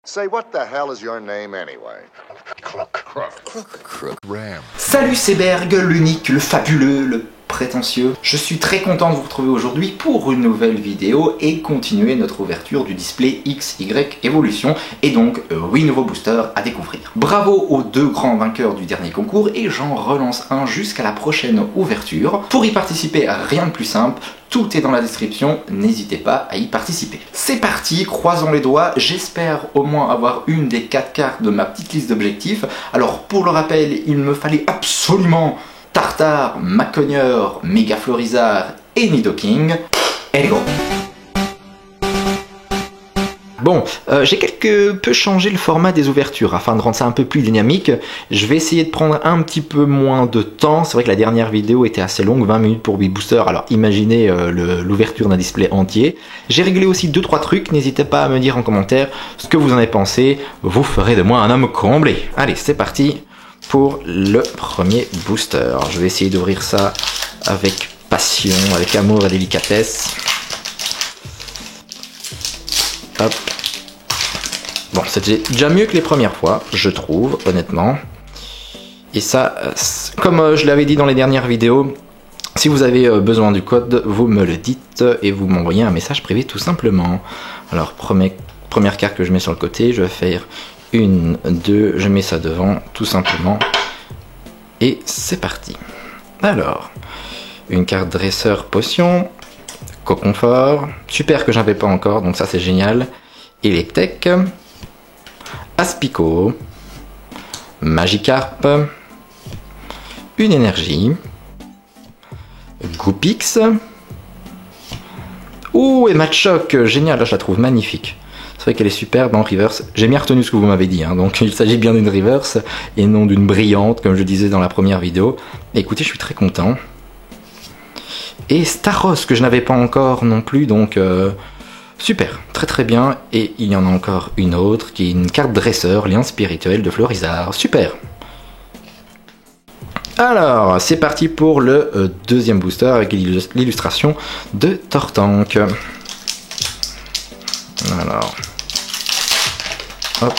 Say, what the hell is your name anyway? Crook Ram. Salut, c'est Berg, l'unique, le fabuleux, le prétentieux. Je suis très content de vous retrouver aujourd'hui pour une nouvelle vidéo et continuer notre ouverture du display XY Evolution et donc 8 nouveaux boosters à découvrir. Bravo aux deux grands vainqueurs du dernier concours et j'en relance un jusqu'à la prochaine ouverture. Pour y participer, rien de plus simple. Tout est dans la description, n'hésitez pas à y participer. C'est parti, croisons les doigts, j'espère au moins avoir une des 4 cartes de ma petite liste d'objectifs. Alors pour le rappel, il me fallait absolument Tartare, Macogneur, Mega Florizard et Nidoking. Et go! Bon, j'ai quelque peu changé le format des ouvertures afin de rendre ça un peu plus dynamique. Je vais essayer de prendre un petit peu moins de temps. C'est vrai que la dernière vidéo était assez longue, 20 minutes pour 8 boosters. Alors imaginez l'ouverture d'un display entier. J'ai réglé aussi 2-3 trucs. N'hésitez pas à me dire en commentaire ce que vous en avez pensé. Vous ferez de moi un homme comblé. Allez, c'est parti pour le premier booster. Je vais essayer d'ouvrir ça avec passion, avec amour et délicatesse. Hop. Bon, c'était déjà mieux que les premières fois, je trouve, honnêtement. Et ça, comme je l'avais dit dans les dernières vidéos, si vous avez besoin du code, vous me le dites et vous m'envoyez un message privé tout simplement. Alors, première carte que je mets sur le côté, je vais faire 1, 2, je mets ça devant, tout simplement. Et c'est parti. Alors, une carte dresseur potion, Coconfort, super que j'avais pas encore, donc ça c'est génial. Electek, Aspico, Magikarp, une énergie, Goupix, ouh, et Machoc, génial, là je la trouve magnifique. C'est vrai qu'elle est superbe en reverse. J'ai bien retenu ce que vous m'avez dit, hein. Donc il s'agit bien d'une reverse et non d'une brillante, comme je disais dans la première vidéo. Écoutez, je suis très content. Et Staros, que je n'avais pas encore non plus, donc super, très très bien. Et il y en a encore une autre, qui est une carte dresseur, lien spirituel de Florizard, super. Alors, c'est parti pour le deuxième booster avec l'illustration de Tortank. Alors, hop,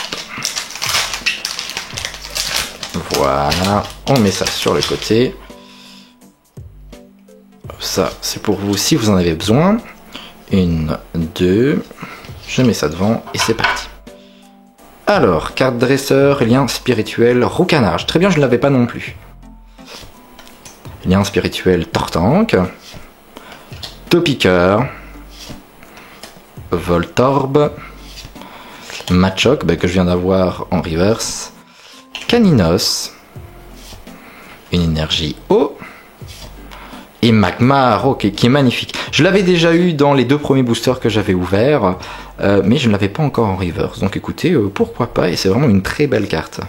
voilà, on met ça sur le côté. Ça, c'est pour vous si vous en avez besoin. 1, 2, je mets ça devant et c'est parti. Alors, carte dresseur, lien spirituel, roucanage. Très bien, je ne l'avais pas non plus. Lien spirituel, Tortank, Topiqueur, Voltorb, Machoc, que je viens d'avoir en reverse, Caninos, une énergie eau, et Magmar, ok, qui est magnifique. Je l'avais déjà eu dans les 2 premiers boosters que j'avais ouverts, mais je ne l'avais pas encore en reverse. Donc écoutez, pourquoi pas, et c'est vraiment une très belle carte.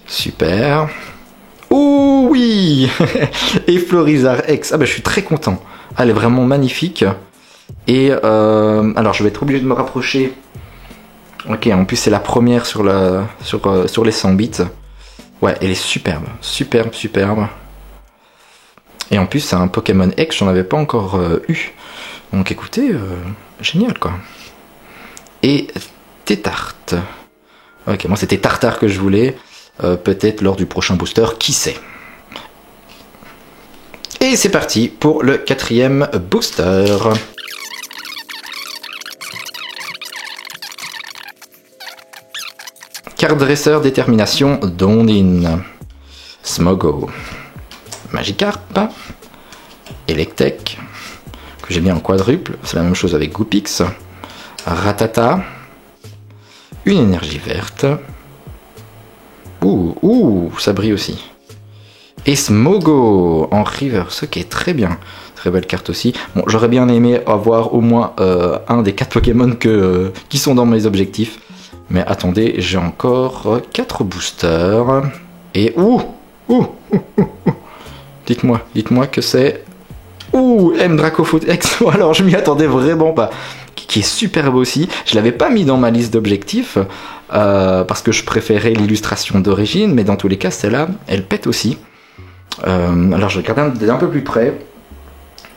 Super. Oh oui. Et Florizard X, je suis très content. Elle est vraiment magnifique. Et alors je vais être obligé de me rapprocher. Ok, en plus c'est la première sur les 100 bits. Ouais, elle est superbe, superbe, superbe. Et en plus, c'est un Pokémon X, j'en avais pas encore eu. Donc écoutez, génial quoi. Et Tétarte. Ok, moi c'était Tartare que je voulais. Peut-être lors du prochain booster, qui sait. Et c'est parti pour le 4e booster. Carte dresseur, détermination, Dondine. Smogo. Magikarp, Electek, que j'ai bien en quadruple, c'est la même chose avec Goupix, Ratata, une énergie verte, ouh, ça brille aussi, et Smogo en reverse, ok, très bien, très belle carte aussi. Bon, j'aurais bien aimé avoir au moins un des 4 Pokémon qui sont dans mes objectifs, mais attendez, j'ai encore 4 boosters, et Dites-moi que c'est... Ouh, M Dracofoot X, alors je m'y attendais vraiment pas. Qui est superbe aussi. Je l'avais pas mis dans ma liste d'objectifs, parce que je préférais l'illustration d'origine, mais dans tous les cas, celle-là, elle pète aussi. Alors je regarde d'un peu plus près.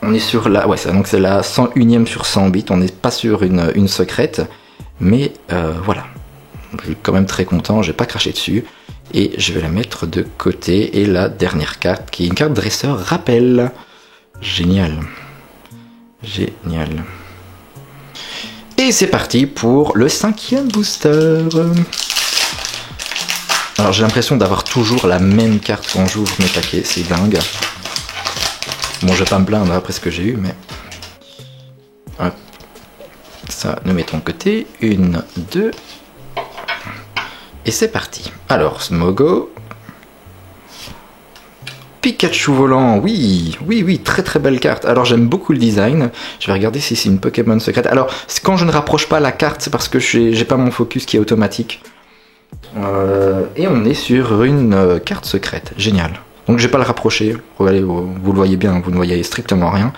On est sur la... Ouais, donc c'est la 101ème sur 100 bits, on n'est pas sur une secrète, mais voilà. Je suis quand même très content, j'ai pas craché dessus. Et je vais la mettre de côté. Et la dernière carte, qui est une carte dresseur rappel. Génial. Génial. Et c'est parti pour le 5e booster. Alors j'ai l'impression d'avoir toujours la même carte quand j'ouvre mes paquets, c'est dingue. Bon, je vais pas me plaindre après ce que j'ai eu, mais... Hop. Ça, nous mettons de côté. 1, 2... Et c'est parti. Alors, Smogo. Pikachu volant, oui, oui, oui, très très belle carte. Alors j'aime beaucoup le design. Je vais regarder si c'est une Pokémon secrète. Alors, quand je ne rapproche pas la carte, c'est parce que j'ai pas mon focus qui est automatique. Et on est sur une carte secrète, génial. Donc je vais pas le rapprocher. Regardez, vous le voyez bien, vous ne voyez strictement rien.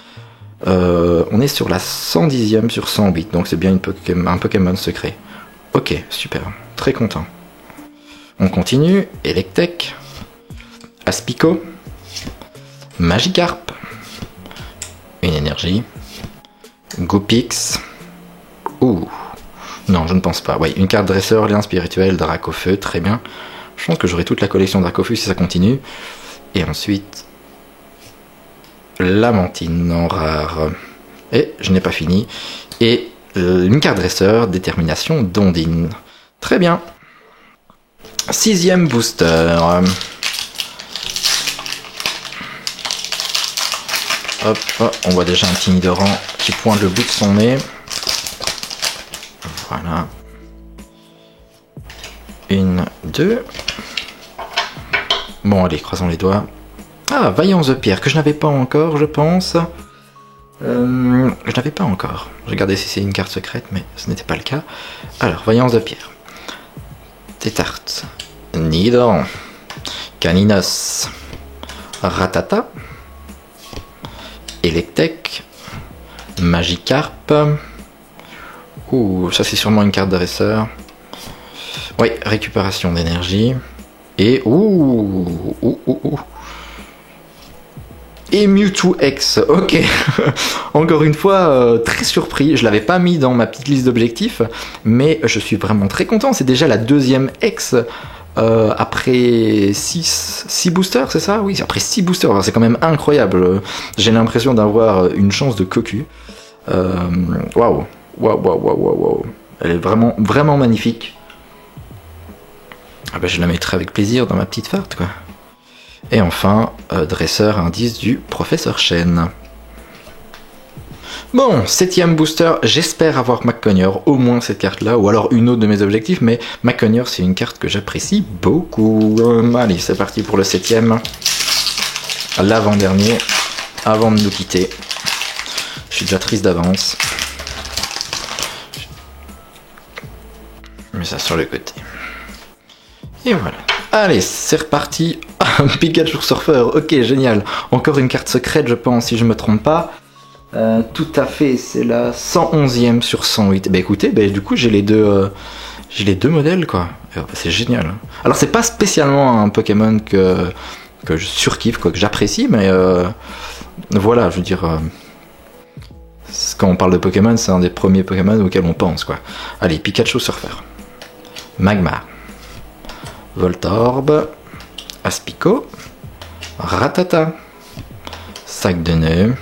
On est sur la 110e sur 108, donc c'est bien un Pokémon secret. Ok, super, très content. On continue, Electek, Aspico, Magikarp, une énergie, Gupix, ouh, non je ne pense pas, ouais, une carte dresseur, lien spirituel, Dracofeu, très bien. Je pense que j'aurai toute la collection Dracofeu si ça continue. Et ensuite, Lamentine en rare. Et je n'ai pas fini. Et une carte dresseur, détermination d'Ondine. Très bien. 6e booster. Hop, on voit déjà un petit Nidoran qui pointe le bout de son nez. Voilà. 1, 2. Bon, allez, croisons les doigts. Ah, Vaillance de pierre, que je n'avais pas encore, je pense. Je n'avais pas encore. J'ai regardé si c'est une carte secrète, mais ce n'était pas le cas. Alors, Vaillance de pierre. Tétart. Nidoran. Caninos. Ratata. Electek. Magikarp. Ouh, ça c'est sûrement une carte dresseur. Oui, récupération d'énergie. Et et Mewtwo X, ok. Encore une fois, très surpris. Je l'avais pas mis dans ma petite liste d'objectifs, mais je suis vraiment très content. C'est déjà la 2e X après 6 boosters, c'est ça? Oui, après 6 boosters. C'est quand même incroyable. J'ai l'impression d'avoir une chance de cocu. Waouh, waouh. Elle est vraiment, vraiment magnifique. Ah bah, je la mettrai avec plaisir dans ma petite farte, quoi. Et enfin, dresseur indice du professeur Chen. Bon, 7e booster, j'espère avoir McConnor, au moins cette carte-là, ou alors une autre de mes objectifs, mais McConnor, c'est une carte que j'apprécie beaucoup. Allez, c'est parti pour le 7e. L'avant-dernier, avant de nous quitter. Je suis déjà triste d'avance. Je mets ça sur le côté. Et voilà. Allez, c'est reparti. Un Pikachu surfeur. Ok, génial. Encore une carte secrète, je pense, si je me trompe pas. Tout à fait, c'est la 111e sur 108. Bah écoutez, du coup, j'ai les deux modèles, quoi. C'est génial. Alors, c'est pas spécialement un Pokémon que je surkiffe, quoi, que j'apprécie, mais voilà, je veux dire... quand on parle de Pokémon, c'est un des premiers Pokémon auxquels on pense, quoi. Allez, Pikachu surfeur. Magmar. Voltorb, Aspico, Ratata, Sac de nœuds,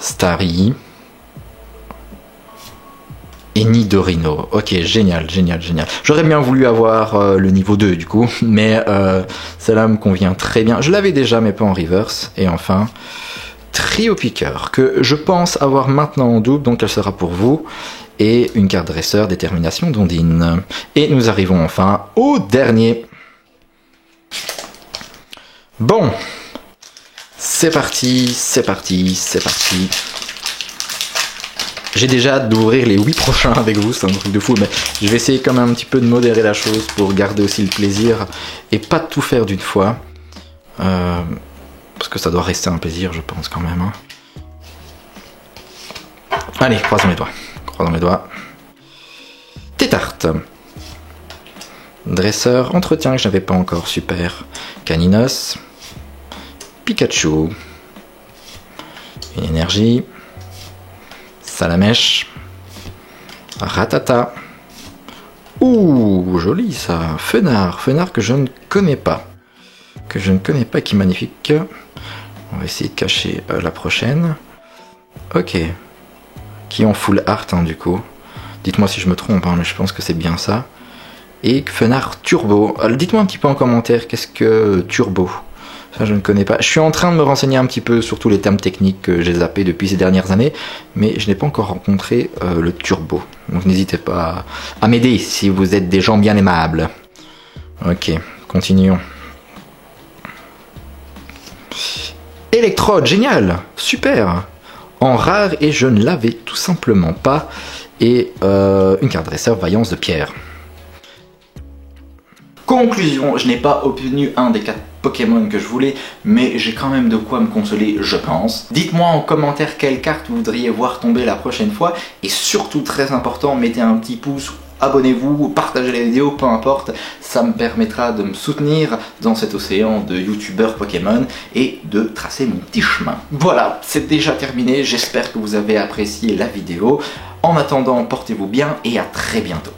Starry et Nidorino. Ok, génial. J'aurais bien voulu avoir le niveau 2 du coup, mais celle-là me convient très bien. Je l'avais déjà, mais pas en reverse. Et enfin, Trio Piqueur, que je pense avoir maintenant en double, donc elle sera pour vous. Et une carte dresseur, détermination d'Ondine. Et nous arrivons enfin au dernier. Bon, c'est parti. J'ai déjà hâte d'ouvrir les 8 prochains avec vous, c'est un truc de fou, mais je vais essayer quand même un petit peu de modérer la chose pour garder aussi le plaisir et pas tout faire d'une fois. Parce que ça doit rester un plaisir, je pense quand même. Hein. Allez, croisons les doigts. Tétart. Dresseur, entretien que je n'avais pas encore, super. Caninos. Pikachu. Une énergie. Salamèche. Ratata. Ouh, joli ça. Fenard que je ne connais pas. Que je ne connais pas, qui est magnifique. On va essayer de cacher la prochaine. Ok. Qui est en full art, hein, du coup. Dites-moi si je me trompe, hein, mais je pense que c'est bien ça. Et Fenard Turbo. Dites-moi un petit peu en commentaire, qu'est-ce que Turbo? Ça, je ne connais pas. Je suis en train de me renseigner un petit peu sur tous les termes techniques que j'ai zappés depuis ces dernières années, mais je n'ai pas encore rencontré le turbo. Donc n'hésitez pas à m'aider si vous êtes des gens bien aimables. Ok, continuons. Électrode, génial, super. En rare et je ne l'avais tout simplement pas. Et une carte dresseur vaillance de pierre. Conclusion, je n'ai pas obtenu un des 4 Pokémon que je voulais, mais j'ai quand même de quoi me consoler, je pense. Dites-moi en commentaire quelle carte vous voudriez voir tomber la prochaine fois, et surtout, très important, mettez un petit pouce, abonnez-vous, partagez la vidéo, peu importe, ça me permettra de me soutenir dans cet océan de youtubeurs Pokémon et de tracer mon petit chemin. Voilà, c'est déjà terminé, j'espère que vous avez apprécié la vidéo. En attendant, portez-vous bien et à très bientôt.